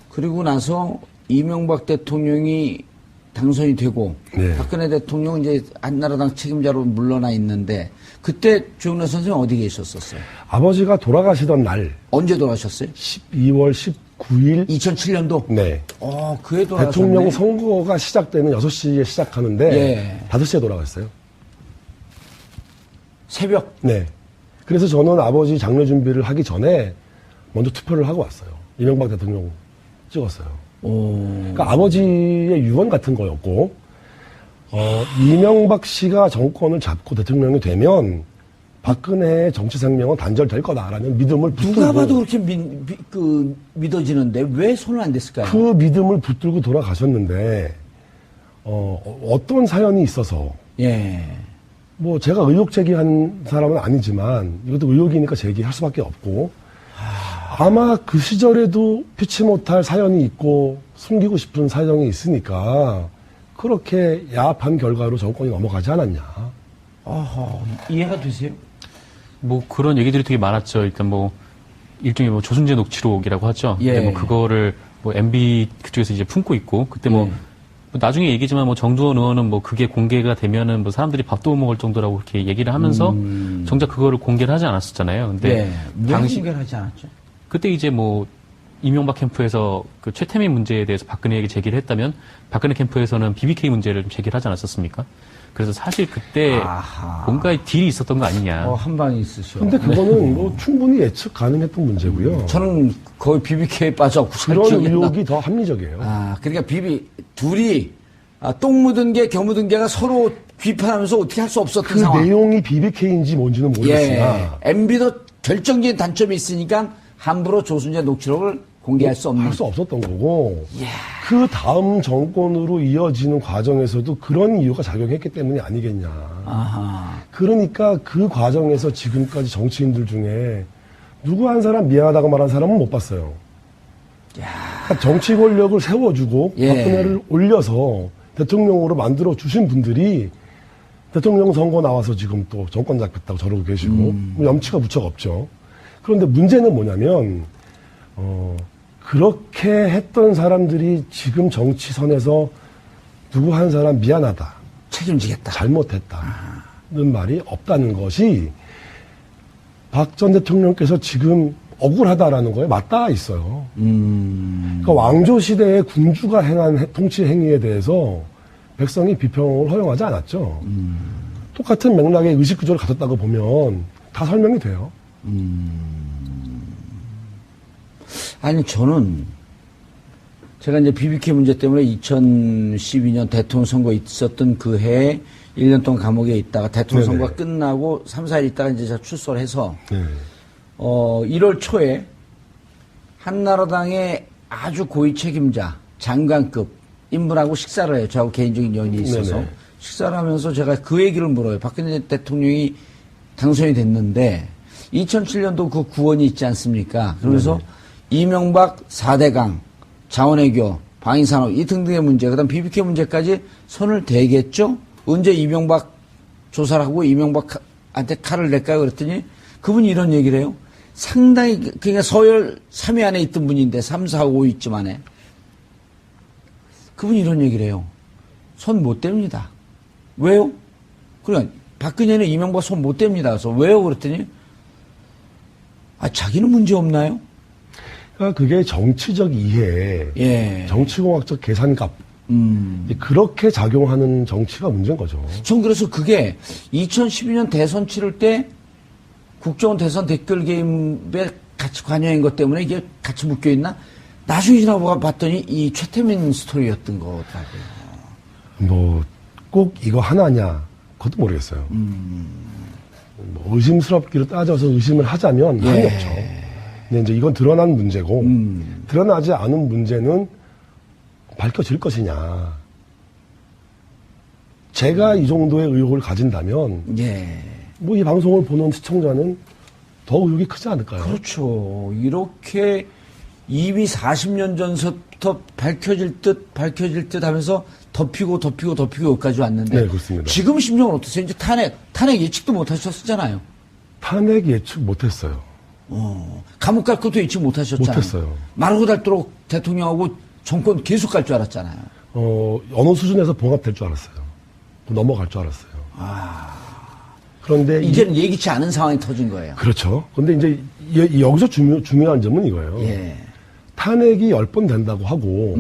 그리고 나서 이명박 대통령이 당선이 되고 네. 박근혜 대통령은 이제 한나라당 책임자로 물러나 있는데 그때 조영래 선생님 어디 계셨었어요? 아버지가 돌아가시던 날 언제 돌아가셨어요? 12월 19일 2007년도? 네. 그해 돌아가셨네. 대통령 선거가 시작되는 6시에 시작하는데 예. 5시에 돌아갔어요. 새벽? 네. 그래서 저는 아버지 장례 준비를 하기 전에 먼저 투표를 하고 왔어요. 이명박 대통령 찍었어요. 그러니까 아버지의 유언 같은 거였고, 이명박 씨가 정권을 잡고 대통령이 되면 박근혜의 정치 생명은 단절될 거다라는 믿음을 붙들고. 누가 봐도 그렇게 믿어지는데 왜 손을 안 댔을까요? 그 믿음을 붙들고 돌아가셨는데, 어떤 사연이 있어서. 예. 뭐 제가 의혹 제기한 사람은 아니지만 이것도 의혹이니까 제기할 수밖에 없고 아마 그 시절에도 피치 못할 사연이 있고 숨기고 싶은 사정이 있으니까 그렇게 야합한 결과로 정권이 넘어가지 않았냐. 이해가 되세요? 뭐 그런 얘기들이 되게 많았죠. 일단 뭐 일종의 뭐 조순재 녹취록이라고 하죠. 예. 근데 뭐 그거를 뭐 MB 그쪽에서 이제 품고 있고 그때 뭐 나중에 얘기지만 뭐 정두원 의원은 뭐 그게 공개가 되면은 뭐 사람들이 밥도 못 먹을 정도라고 그렇게 얘기를 하면서 정작 그거를 공개를 하지 않았었잖아요. 근데 왜 공개를 하지 않았죠? 그때 이제 뭐 이명박 캠프에서 그 최태민 문제에 대해서 박근혜에게 제기를 했다면 박근혜 캠프에서는 BBK 문제를 좀 제기를 하지 않았었습니까? 그래서 사실 그때 뭔가 딜이 있었던 거 아니냐. 한 방이 있으셔. 근데 그거는 뭐 충분히 예측 가능했던 문제고요. 저는 거의 BBK에 빠져갖고 그런 의혹이 더 합리적이에요. 그러니까 둘이 똥 묻은 개, 겨 묻은 개가 서로 비판하면서 어떻게 할 수 없었던 그 상황. 내용이 BBK인지 뭔지는 모르겠으나 MB도 결정적인 단점이 있으니까 함부로 조순재 녹취록을 공개할 수 없는. 할 수 없었던 거고 그 다음 정권으로 이어지는 과정에서도 그런 이유가 작용했기 때문이 아니겠냐. 그러니까 그 과정에서 지금까지 정치인들 중에 누구 한 사람 미안하다고 말한 사람은 못 봤어요. 그러니까 정치 권력을 세워주고 박근혜를 올려서 대통령으로 만들어 주신 분들이 대통령 선거 나와서 지금 또 정권 잡겠다고 저러고 계시고 뭐 염치가 무척 없죠. 그런데 문제는 뭐냐면 그렇게 했던 사람들이 지금 정치선에서 누구 한 사람 미안하다, 책임지겠다, 잘못했다는 말이 없다는 것이 박 전 대통령께서 지금 억울하다라는 거에 맞닿아 있어요. 그러니까 왕조 시대의 군주가 행한 통치 행위에 대해서 백성이 비평을 허용하지 않았죠. 똑같은 맥락의 의식 구조를 가졌다고 보면 다 설명이 돼요. 아니 저는 제가 이제 BBK 문제 때문에 2012년 대통령 선거 있었던 그 해에 1년 동안 감옥에 있다가 대통령 선거가 끝나고 3, 4일 있다가 이제 제가 출소를 해서 1월 초에 한나라당의 아주 고위 책임자 장관급 인물하고 식사를 해요. 저하고 개인적인 연이 있어서 식사를 하면서 제가 그 얘기를 물어요. 박근혜 대통령이 당선이 됐는데 2007년도 그 구원이 있지 않습니까? 그러면서 이명박 4대강, 자원외교, 방위산업 이 등등의 문제, 그다음 BBK 문제까지 손을 대겠죠? 언제 이명박 조사를 하고 이명박한테 칼을 낼까요? 그랬더니 그분이 이런 얘기를 해요. 상당히 그러니까 서열 3위 안에 있던 분인데 3, 4, 5위쯤 안에 그분이 이런 얘기를 해요. 손 못 댑니다. 왜요? 그러니까 박근혜는 이명박 손 못 댑니다. 그래서 왜요? 그랬더니 자기는 문제 없나요? 그러니까 그게 정치적 이해, 정치공학적 계산값 그렇게 작용하는 정치가 문제인 거죠. 전 그래서 그게 2012년 대선 치를 때 국정원 대선 댓글 게임에 같이 관여한 것 때문에 이게 같이 묶여 있나? 나중에 지나고 봤더니 이 최태민 스토리였던 거더라고요. 뭐 꼭 이거 하나냐? 그것도 모르겠어요. 뭐 의심스럽기로 따져서 의심을 하자면 한이 없죠. 근데 이제 이건 드러난 문제고 드러나지 않은 문제는 밝혀질 것이냐. 제가 이 정도의 의혹을 가진다면 뭐 이 방송을 보는 시청자는 더 의혹이 크지 않을까요? 그렇죠. 이렇게 이미 40년 전부터 밝혀질 듯 하면서 덮이고 여기까지 왔는데. 네, 그렇습니다. 지금 심정은 어떠세요? 이제 탄핵 예측도 못 하셨었잖아요. 탄핵 예측 못 했어요. 감옥 갈 것도 예측 못 하셨잖아요. 못했어요. 마르고 닳도록 대통령하고 정권 계속 갈 줄 알았잖아요. 어느 수준에서 봉합될 줄 알았어요. 넘어갈 줄 알았어요. 그런데 이제는 예기치 않은 상황이 터진 거예요. 그렇죠. 근데 이제 여기서 중요한 점은 이거예요. 예. 탄핵이 10번 된다고 하고,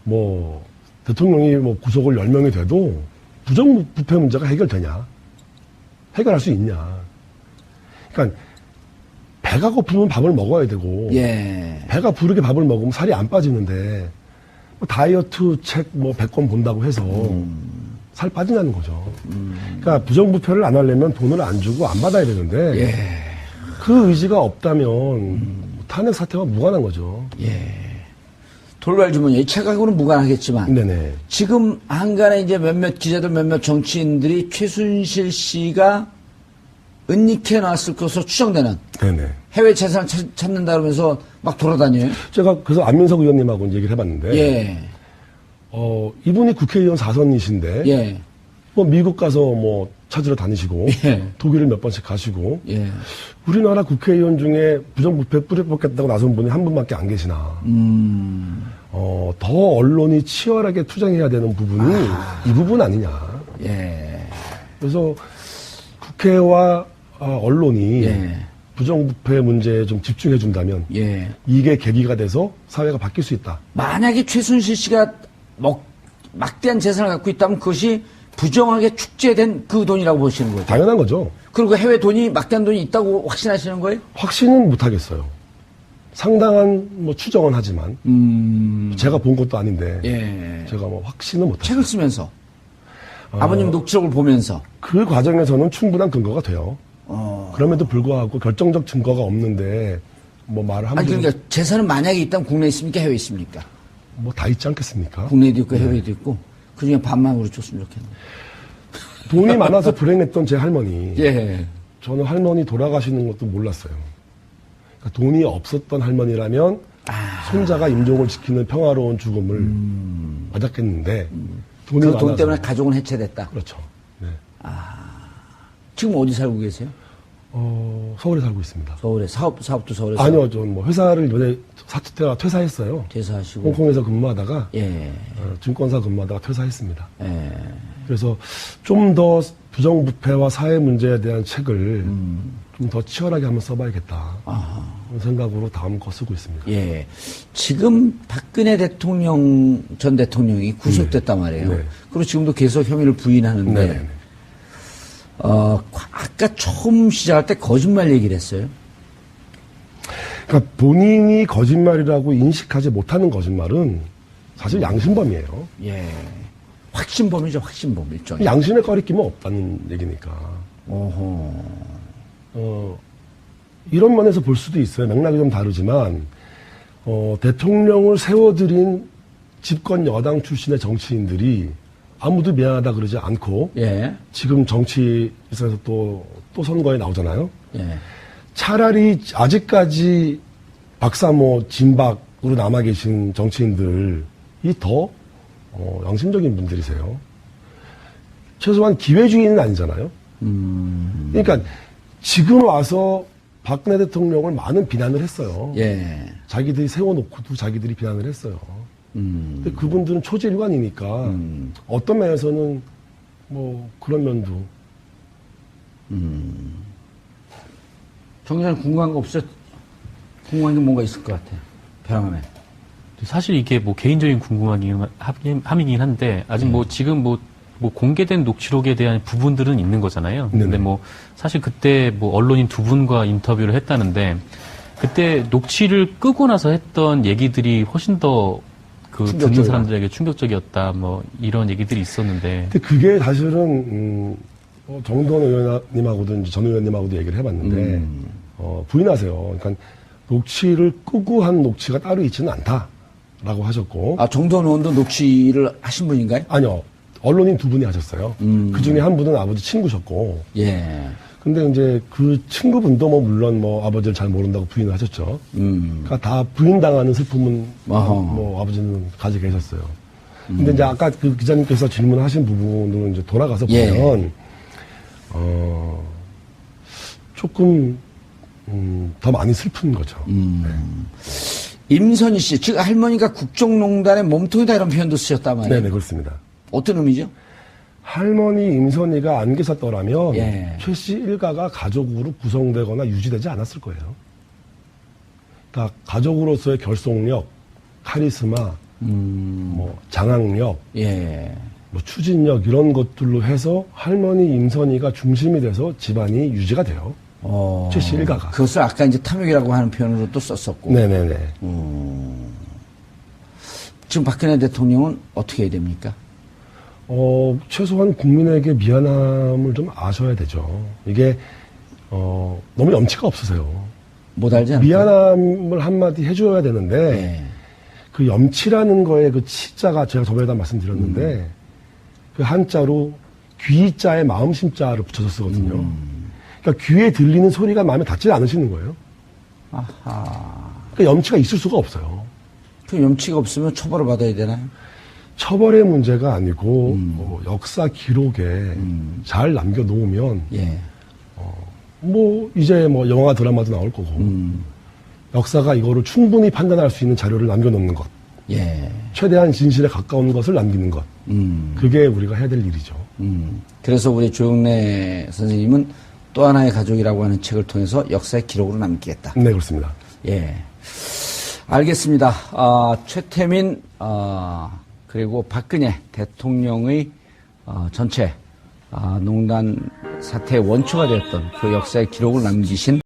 뭐, 대통령이 뭐 구속을 10명이 돼도 부정부패 문제가 해결되냐? 해결할 수 있냐? 그러니까 배가 고프면 밥을 먹어야 되고, 예. 배가 부르게 밥을 먹으면 살이 안 빠지는데, 뭐 다이어트 책 뭐 100권 본다고 해서 살 빠지냐는 거죠. 그러니까 부정부패를 안 하려면 돈을 안 주고 안 받아야 되는데, 예. 그 의지가 없다면 탄핵 사태와 무관한 거죠. 예. 돌발 주문이 최강으로는 무관하겠지만 네네. 지금 한간에 이제 몇몇 기자들 몇몇 정치인들이 최순실 씨가 은닉해 놨을 것으로 추정되는 네네. 해외 재산을 찾는다 그러면서 막 돌아다녀요. 제가 그래서 안민석 의원님하고 이제 얘기를 해봤는데, 예. 이분이 국회의원 4선이신데, 예. 뭐 미국 가서 뭐 찾으러 다니시고, 예. 독일을 몇 번씩 가시고, 예. 우리나라 국회의원 중에 부정부패 뿌려뽑겠다고 나선 분이 한 분밖에 안 계시나. 더 언론이 치열하게 투쟁해야 되는 부분이 이 부분 아니냐. 예. 그래서 국회와 언론이 예. 부정부패 문제에 좀 집중해 준다면 예. 이게 계기가 돼서 사회가 바뀔 수 있다. 만약에 최순실 씨가 막대한 재산을 갖고 있다면 그것이 부정하게 축제된 그 돈이라고 보시는 거죠. 당연한 거죠. 그리고 해외 돈이 막대한 돈이 있다고 확신하시는 거예요? 확신은 못 하겠어요. 상당한 뭐 추정은 하지만 제가 본 것도 아닌데 예. 제가 뭐 확신은 못 하겠어요. 책을 쓰면서 아버님 녹취록을 보면서 그 과정에서는 충분한 근거가 돼요. 그럼에도 불구하고 결정적 증거가 없는데 뭐 말을 아니 함부로 그러니까 재산은 만약에 있다면 국내에 있습니까? 해외에 있습니까? 뭐 다 있지 않겠습니까? 국내에도 있고 해외에도 있고 그중에 반만으로 줬으면 좋겠네. 돈이 많아서 불행했던 제 할머니. 예. 저는 할머니 돌아가시는 것도 몰랐어요. 그러니까 돈이 없었던 할머니라면 손자가 임종을 지키는 평화로운 죽음을 맞았겠는데 돈이 그 많아서 돈 때문에 가족은 해체됐다. 그렇죠. 네. 지금 어디 살고 계세요? 서울에 살고 있습니다. 서울에 사업도 서울에서 아니요, 전 뭐 회사를 요새 퇴사했어요. 퇴사하시고 홍콩에서 근무하다가 예. 증권사 근무하다가 퇴사했습니다. 예. 그래서 좀 더 부정부패와 사회 문제에 대한 책을 좀 더 치열하게 한번 써봐야겠다. 그런 생각으로 다음 거 쓰고 있습니다. 예. 지금 박근혜 전 대통령이 구속됐단 말이에요. 네. 그리고 지금도 계속 혐의를 부인하는데 네네네. 아까 처음 시작할 때 거짓말 얘기를 했어요. 그러니까 본인이 거짓말이라고 인식하지 못하는 거짓말은 사실 양심범이에요. 예. 확신범이죠, 확신범 일종의. 양심에 꺼리낌은 없다는 얘기니까. 어허. 이런 면에서 볼 수도 있어요. 맥락이 좀 다르지만, 대통령을 세워드린 집권 여당 출신의 정치인들이 아무도 미안하다 그러지 않고, 예. 지금 정치에서 또 선거에 나오잖아요. 예. 차라리 아직까지 박사모 진박으로 남아 계신 정치인들이 더 양심적인 분들이세요. 최소한 기회주의는 아니잖아요. 그러니까 지금 와서 박근혜 대통령을 많은 비난을 했어요. 예. 자기들이 세워놓고도 자기들이 비난을 했어요. 근데 그분들은 초질관이니까 어떤 면에서는 뭐 그런 면도. 정 기자님 궁금한 거 없어요? 궁금한 게 뭔가 있을 것 같아요. 벼랑함에. 사실 이게 뭐 개인적인 함이긴 한데 아직 뭐 지금 뭐 공개된 녹취록에 대한 부분들은 있는 거잖아요. 네네. 근데 뭐 사실 그때 뭐 언론인 두 분과 인터뷰를 했다는데 그때 녹취를 끄고 나서 했던 얘기들이 훨씬 더 그 듣는 충격적이다. 사람들에게 충격적이었다. 뭐 이런 얘기들이 있었는데 근데 그게 사실은 정두원 의원님하고도 이제 전 의원님하고도 얘기를 해봤는데 부인하세요. 그러니까 녹취를 끄고 한 녹취가 따로 있지는 않다라고 하셨고. 정두원 의원도 녹취를 하신 분인가요? 아니요. 언론인 두 분이 하셨어요. 그 중에 한 분은 아버지 친구셨고. 예. 근데 이제 그 친구분도 뭐 물론 뭐 아버지를 잘 모른다고 부인을 하셨죠. 그러니까 다 부인당하는 슬픔은 뭐 아버지는 가지고 계셨어요. 근데 이제 아까 그 기자님께서 질문하신 부분으로 이제 돌아가서 보면, 조금 더 많이 슬픈 거죠. 네. 임선희 씨, 즉 할머니가 국정농단의 몸통이다 이런 표현도 쓰셨단 말이에요. 네네, 그렇습니다. 어떤 의미죠? 할머니 임선희가 안 계셨더라면 예. 최 씨 일가가 가족으로 구성되거나 유지되지 않았을 거예요. 그러니까 가족으로서의 결속력, 카리스마, 뭐 장악력, 예. 뭐 추진력 이런 것들로 해서 할머니 임선희가 중심이 돼서 집안이 유지가 돼요. 최 씨 일가가. 그것을 아까 이제 탐욕이라고 하는 표현으로 또 썼었고. 네네네. 지금 박근혜 대통령은 어떻게 해야 됩니까? 최소한 국민에게 미안함을 좀 아셔야 되죠. 이게, 너무 염치가 없으세요. 못 알지 않을까? 미안함을 한마디 해줘야 되는데, 예. 그 염치라는 거에 그 치자가 제가 저번에도 말씀드렸는데, 그 한자로 귀자에 마음심자를 붙여서 쓰거든요. 그러니까 귀에 들리는 소리가 마음에 닿지 않으시는 거예요. 아하. 그러니까 염치가 있을 수가 없어요. 그 염치가 없으면 처벌을 받아야 되나요? 처벌의 문제가 아니고, 역사 기록에 잘 남겨놓으면, 예. 이제 영화 드라마도 나올 거고, 역사가 이거를 충분히 판단할 수 있는 자료를 남겨놓는 것, 예. 최대한 진실에 가까운 것을 남기는 것, 그게 우리가 해야 될 일이죠. 그래서 우리 조영래 선생님은 또 하나의 가족이라고 하는 책을 통해서 역사의 기록으로 남기겠다. 네, 그렇습니다. 예. 알겠습니다. 최태민, 그리고 박근혜 대통령의 전체 농단 사태의 원초가 되었던 그 역사의 기록을 남기신